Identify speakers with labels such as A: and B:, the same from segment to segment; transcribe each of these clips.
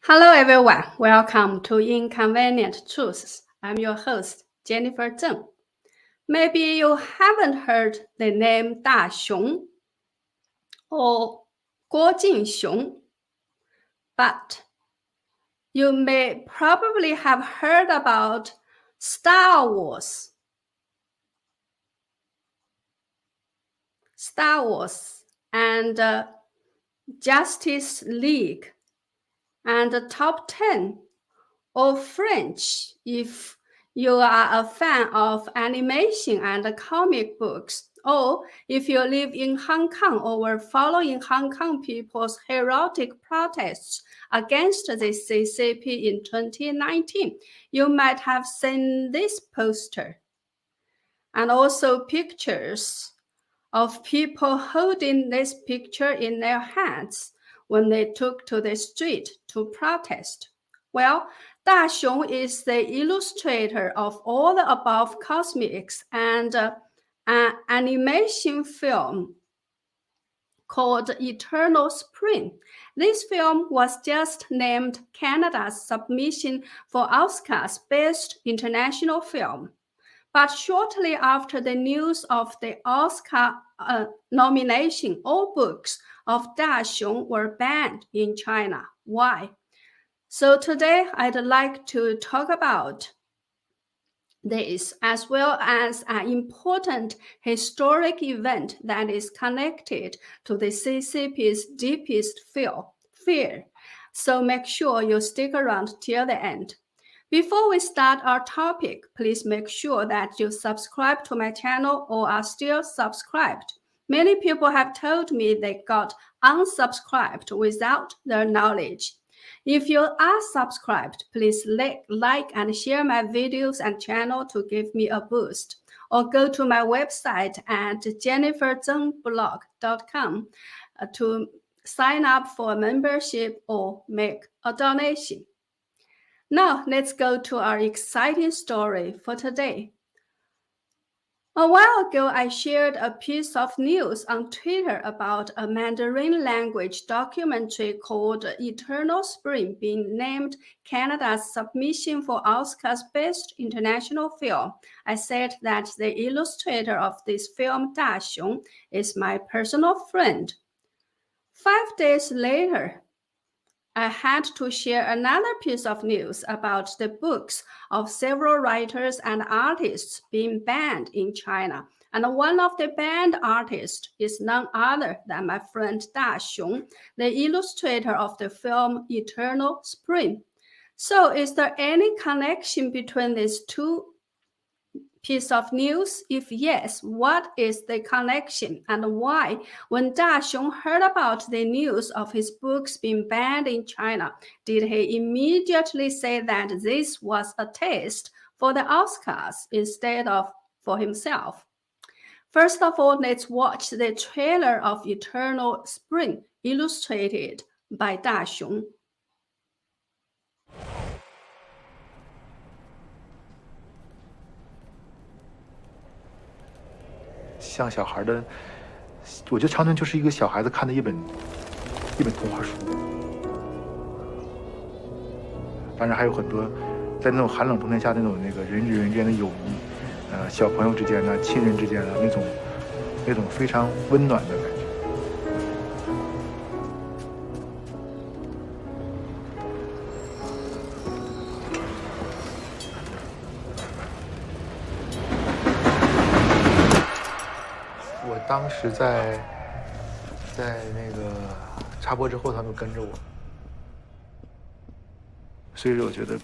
A: Hello everyone, welcome to Inconvenient Truths. I'm your host, Jennifer Zeng. Maybe you haven't heard the name Daxiong or Guo Jingxiong, but you may probably have heard about Star Wars and Justice League and the top 10 or Fringe if you are a fan of animation and comic books, or if you live in Hong Kong or were following Hong Kong people's heroic protests against the CCP in 2019, you might have seen this poster and also pictures of people holding this picture in their hands when they took to the street to protest. Well, Daxiong is the illustrator of all the above cosmetics and an animation film called Eternal Spring. This film was just named Canada's submission for Oscar's Best International Film. But shortly after the news of the Oscar nomination, all books of Daxiong were banned in China. Why? So today I'd like to talk about this as well as an important historic event that is connected to the CCP's deepest fear. So make sure you stick around till the end. Before we start our topic, please make sure that you subscribe to my channel or are still subscribed. Many people have told me they got unsubscribed without their knowledge. If you are subscribed, please like and share my videos and channel to give me a boost. Or go to my website at jenniferzengblog.com to sign up for a membership or make a donation. Now, let's go to our exciting story for today. A while ago, I shared a piece of news on Twitter about a Mandarin language documentary called Eternal Spring being named Canada's submission for Oscar's Best International Film. I said that the illustrator of this film, Daxiong, is my personal friend. 5 days later, I had to share another piece of news about the books of several writers and artists being banned in China. And one of the banned artists is none other than my friend Daxiong, the illustrator of the film Eternal Spring. So is there any connection between these two piece of news? If yes, what is the connection and why? When Daxiong heard about the news of his books being banned in China, did he immediately say that this was a test for the Oscars instead of for himself? First of all, let's watch the trailer of Eternal Spring, illustrated by Daxiong.
B: 像小孩的，我觉得长城就是一个小孩子看的一本童话书。当然还有很多，在那种寒冷冬天下那种人与人之间的友谊，小朋友之间的、亲人之间的那种非常温暖的感觉。当时在那个插播之后，他们跟着我，所以我觉得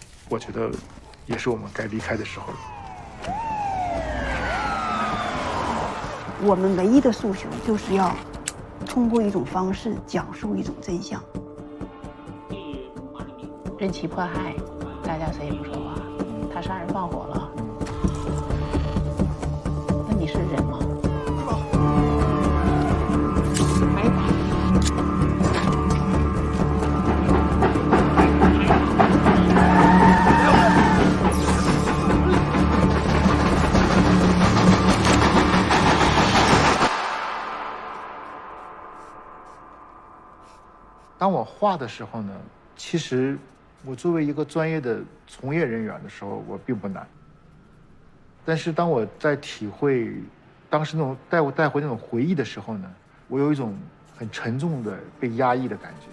B: 也是我们该离开的时候了。
C: 我们唯一的诉求就是要通过一种方式讲述一种真相。
D: 任其迫害，大家谁也不说话。他杀人放火了，那你是人吗？
B: 当我画的时候呢，其实我作为一个专业的从业人员的时候，我并不难。但是当我在体会当时那种带回那种回忆的时候呢，我有一种很沉重的被压抑的感觉。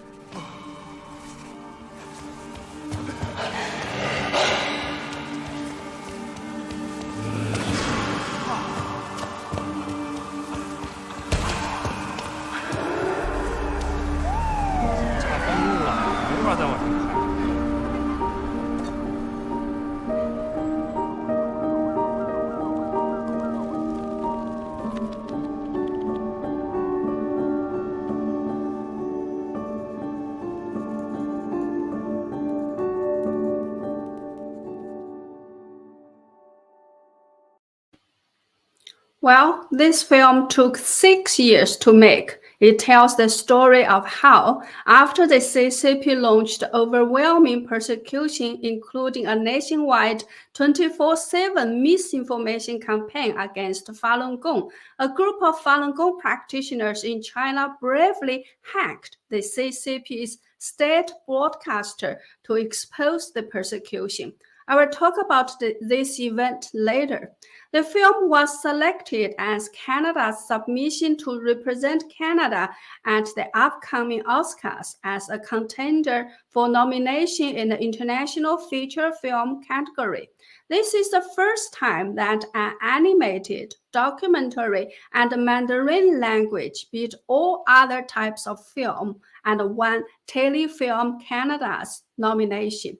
A: Well, this film took 6 years to make. It tells the story of how, after the CCP launched overwhelming persecution, including a nationwide 24/7 misinformation campaign against Falun Gong, a group of Falun Gong practitioners in China bravely hacked the CCP's state broadcaster to expose the persecution. I will talk about this event later. The film was selected as Canada's submission to represent Canada at the upcoming Oscars as a contender for nomination in the International Feature Film category. This is the first time that an animated, documentary, and Mandarin language beat all other types of film and won Telefilm Canada's nomination.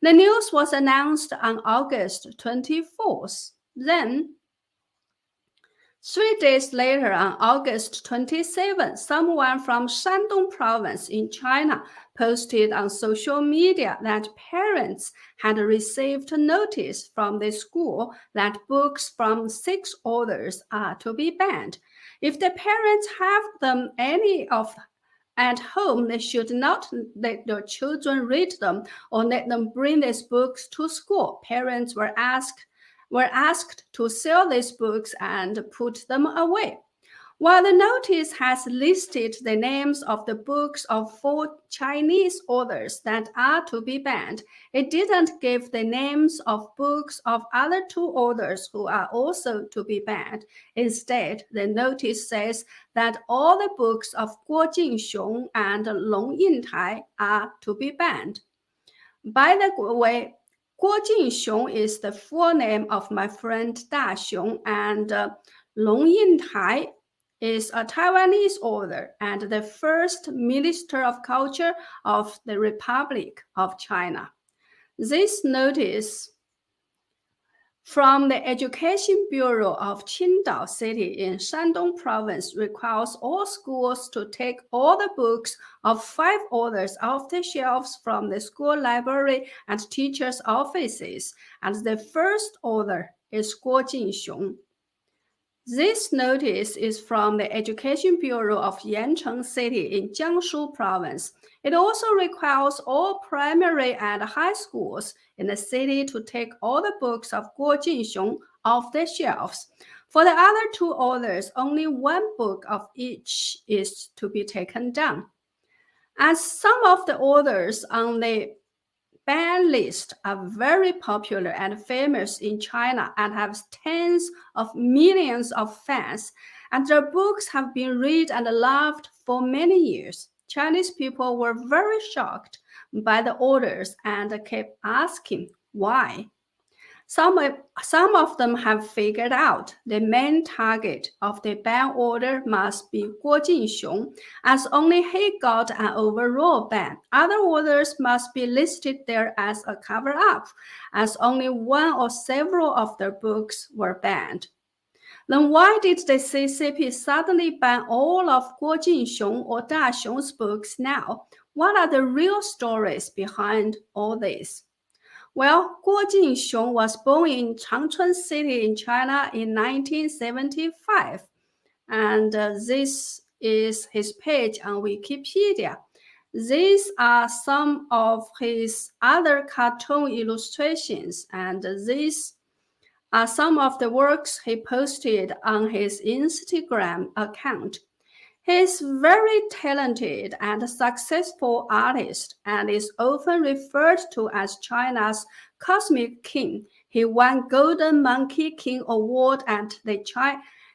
A: The news was announced on August 24th. Then, 3 days later, on August 27, someone from Shandong province in China posted on social media that parents had received notice from the school that books from 6 authors are to be banned. If the parents have them any of at home, they should not let their children read them or let them bring these books to school. Parents were asked to sell these books and put them away. While the notice has listed the names of the books of 4 Chinese authors that are to be banned, it didn't give the names of books of other 2 authors who are also to be banned. Instead, the notice says that all the books of Guo Jingxiong and Long Yintai are to be banned. By the way, Guo Jingxiong is the full name of my friend Daxiong, and Long Yintai is a Taiwanese author and the first Minister of Culture of the Republic of China. This notice from the Education Bureau of Qingdao City in Shandong Province requires all schools to take all the books of 5 authors off the shelves from the school library and teachers' offices, and the first author is Guo Jingxiong. This notice is from the Education Bureau of Yancheng City in Jiangsu Province. It also requires all primary and high schools in the city to take all the books of Guo Jingxiong off the shelves. For the other 2 authors, only 1 book of each is to be taken down. As some of the authors on the ban list are very popular and famous in China and have tens of millions of fans, and their books have been read and loved for many years. Chinese people were very shocked by the orders and kept asking why. Some of them have figured out the main target of the ban order must be Guo Jingxiong, as only he got an overall ban. Other authors must be listed there as a cover-up, as only 1 or several of their books were banned. Then why did the CCP suddenly ban all of Guo Jingxiong or Daxiong's books now? What are the real stories behind all this? Well, Guo Jingxiong was born in Changchun City in China in 1975, and this is his page on Wikipedia. These are some of his other cartoon illustrations, and these are some of the works he posted on his Instagram account. He is very talented and successful artist and is often referred to as China's Cosmic King. He won Golden Monkey King Award at the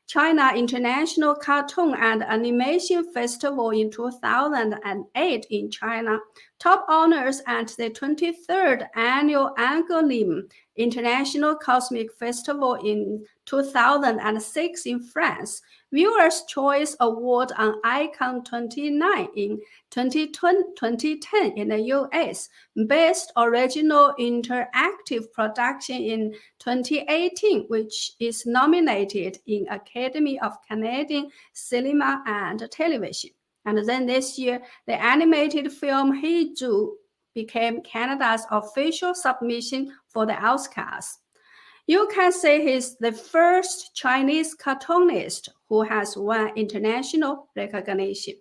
A: China International Cartoon and Animation Festival in 2008 in China, top honors at the 23rd Annual Angoulême International Cosmic Festival in 2006 in France, Viewers' Choice Award on Icon 29 in 2010 in the US, Best Original Interactive Production in 2018, which is nominated in Academy of Canadian Cinema and Television. And then this year, the animated film He Zhu became Canada's official submission for the Oscars. You can say he's the first Chinese cartoonist who has won international recognition.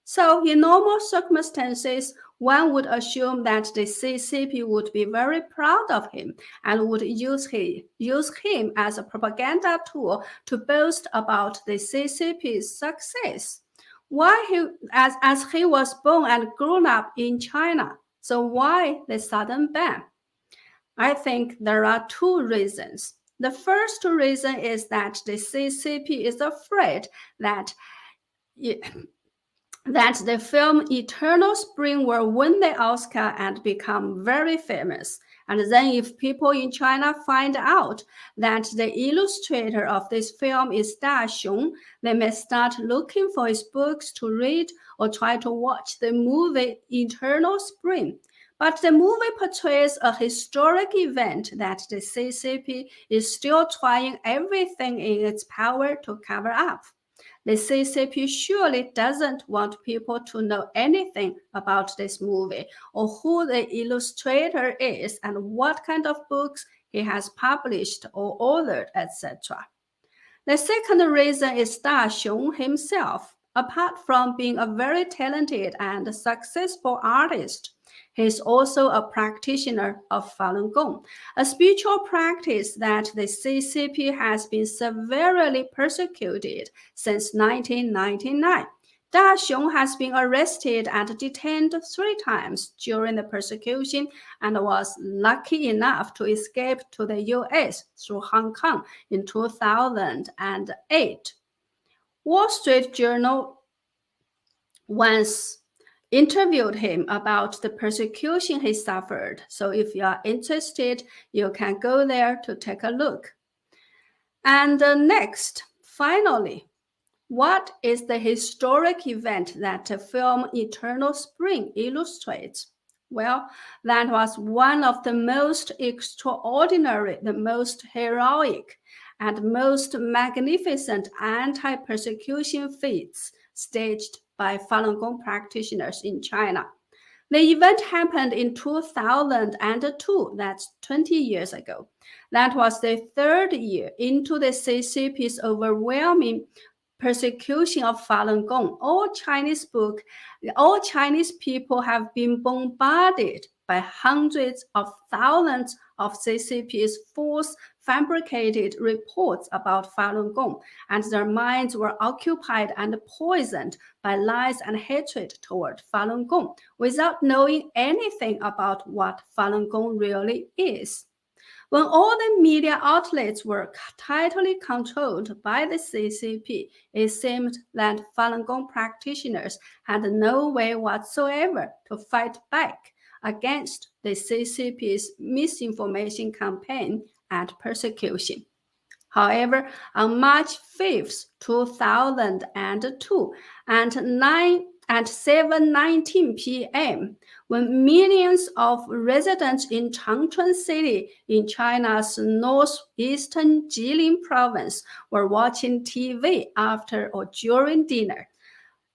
A: So in normal circumstances, one would assume that the CCP would be very proud of him and would use him as a propaganda tool to boast about the CCP's success. As he was born and grown up in China, so why the sudden ban? I think there are two reasons. The first reason is that the CCP is afraid that the film Eternal Spring will win the Oscar and become very famous. And then if people in China find out that the illustrator of this film is Daxiong, they may start looking for his books to read or try to watch the movie Eternal Spring. But the movie portrays a historic event that the CCP is still trying everything in its power to cover up. The CCP surely doesn't want people to know anything about this movie or who the illustrator is and what kind of books he has published or authored, etc. The second reason is Daxiong himself. Apart from being a very talented and successful artist, he is also a practitioner of Falun Gong, a spiritual practice that the CCP has been severely persecuted since 1999. Daxiong has been arrested and detained 3 times during the persecution and was lucky enough to escape to the US through Hong Kong in 2008. Wall Street Journal once interviewed him about the persecution he suffered. So if you are interested, you can go there to take a look. And next, finally, what is the historic event that the film Eternal Spring illustrates? Well, that was one of the most extraordinary, the most heroic, and most magnificent anti-persecution feats staged by Falun Gong practitioners in China. The event happened in 2002, that's 20 years ago. That was the 3rd year into the CCP's overwhelming persecution of Falun Gong. All Chinese people have been bombarded by hundreds of thousands of CCP's false fabricated reports about Falun Gong, and their minds were occupied and poisoned by lies and hatred toward Falun Gong without knowing anything about what Falun Gong really is. When all the media outlets were tightly controlled by the CCP, it seemed that Falun Gong practitioners had no way whatsoever to fight back against the CCP's misinformation campaign and persecution. However, on March 5th, 2002, at 7:19 p.m., when millions of residents in Changchun City in China's northeastern Jilin province were watching TV after or during dinner,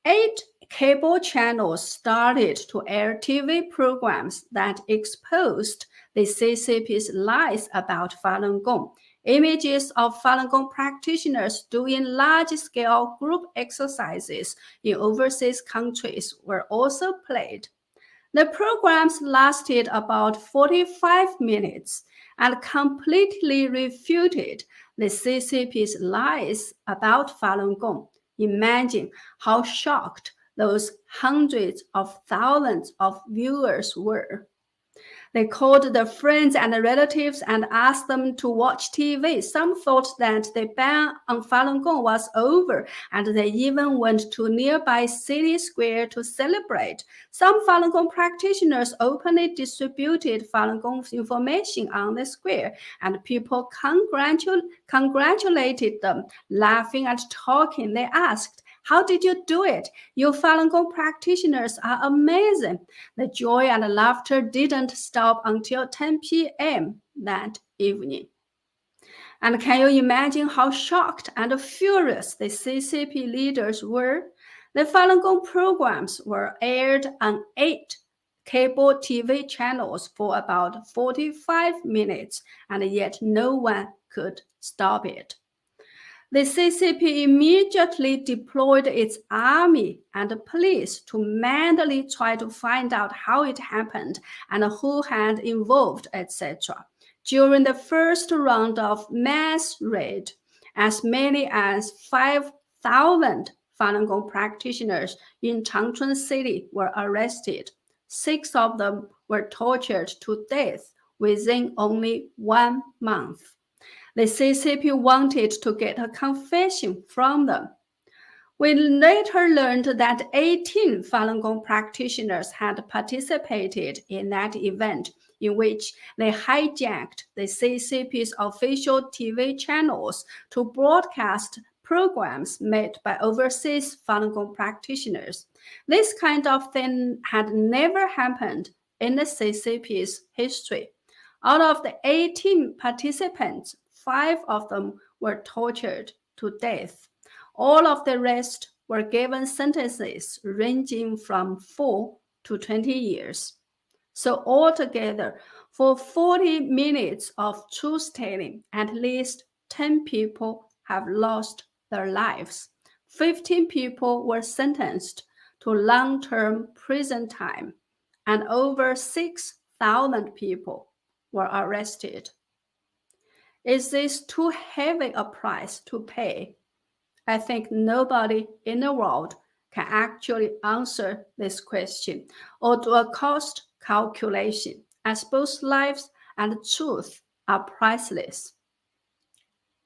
A: 8 cable channels started to air TV programs that exposed the CCP's lies about Falun Gong. Images of Falun Gong practitioners doing large-scale group exercises in overseas countries were also played. The programs lasted about 45 minutes and completely refuted the CCP's lies about Falun Gong. imagine how shocked those hundreds of thousands of viewers were. They called their friends and relatives and asked them to watch TV. Some thought that the ban on Falun Gong was over, and they even went to nearby city square to celebrate. Some Falun Gong practitioners openly distributed Falun Gong information on the square, and people congratulated them, laughing and talking. They asked, "How did you do it? You Falun Gong practitioners are amazing." The joy and laughter didn't stop until 10 p.m. that evening. And can you imagine how shocked and furious the CCP leaders were? The Falun Gong programs were aired on 8 cable TV channels for about 45 minutes, and yet no one could stop it. The CCP immediately deployed its army and police to manually try to find out how it happened and who had involved, etc. During the first round of mass raid, as many as 5,000 Falun Gong practitioners in Changchun City were arrested. 6 of them were tortured to death within only 1 month. The CCP wanted to get a confession from them. We later learned that 18 Falun Gong practitioners had participated in that event, in which they hijacked the CCP's official TV channels to broadcast programs made by overseas Falun Gong practitioners. This kind of thing had never happened in the CCP's history. Out of the 18 participants, 5 of them were tortured to death. All of the rest were given sentences ranging from 4 to 20 years. So altogether, for 40 minutes of truth-telling, at least 10 people have lost their lives. 15 people were sentenced to long-term prison time, and over 6,000 people were arrested. Is this too heavy a price to pay? I think nobody in the world can actually answer this question or do a cost calculation, as both lives and truth are priceless.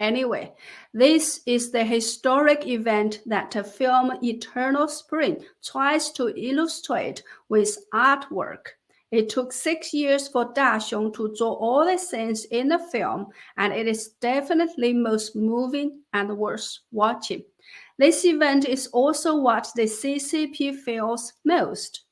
A: Anyway, this is the historic event that the film Eternal Spring tries to illustrate with artwork. It took 6 years for Daxiong to draw all the scenes in the film, and it is definitely most moving and worth watching. This event is also what the CCP feels most.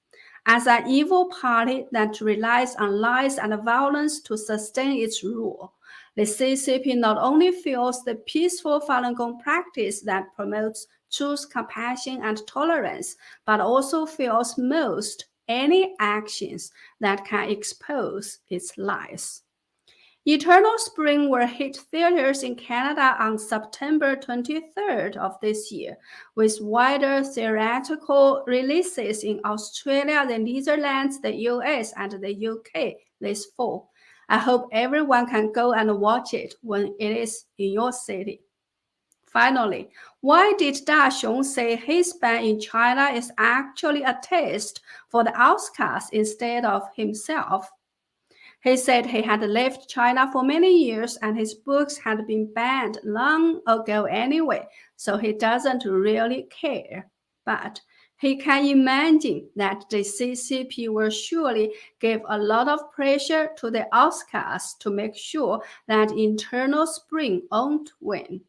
A: As an evil party that relies on lies and violence to sustain its rule, the CCP not only feels the peaceful Falun Gong practice that promotes truth, compassion, and tolerance, but also feels most any actions that can expose its lies. Eternal Spring will hit theaters in Canada on September 23rd of this year, with wider theatrical releases in Australia, the Netherlands, the US, and the UK this fall. I hope everyone can go and watch it when it is in your city. Finally, why did Daxiong say his ban in China is actually a test for the outcasts instead of himself? He said he had left China for many years and his books had been banned long ago anyway, so he doesn't really care. But he can imagine that the CCP will surely give a lot of pressure to the outcasts to make sure that Eternal Spring won't win.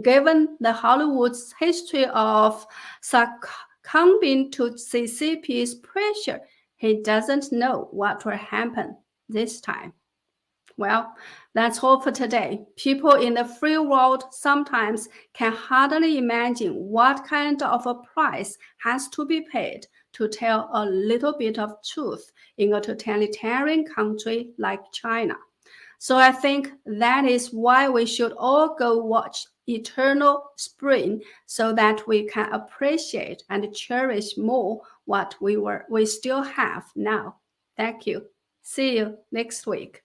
A: Given the Hollywood's history of succumbing to CCP's pressure, he doesn't know what will happen this time. Well, that's all for today. People in the free world sometimes can hardly imagine what kind of a price has to be paid to tell a little bit of truth in a totalitarian country like China. So I think that is why we should all go watch Eternal Spring so that we can appreciate and cherish more what we still have now. Thank you. See you next week.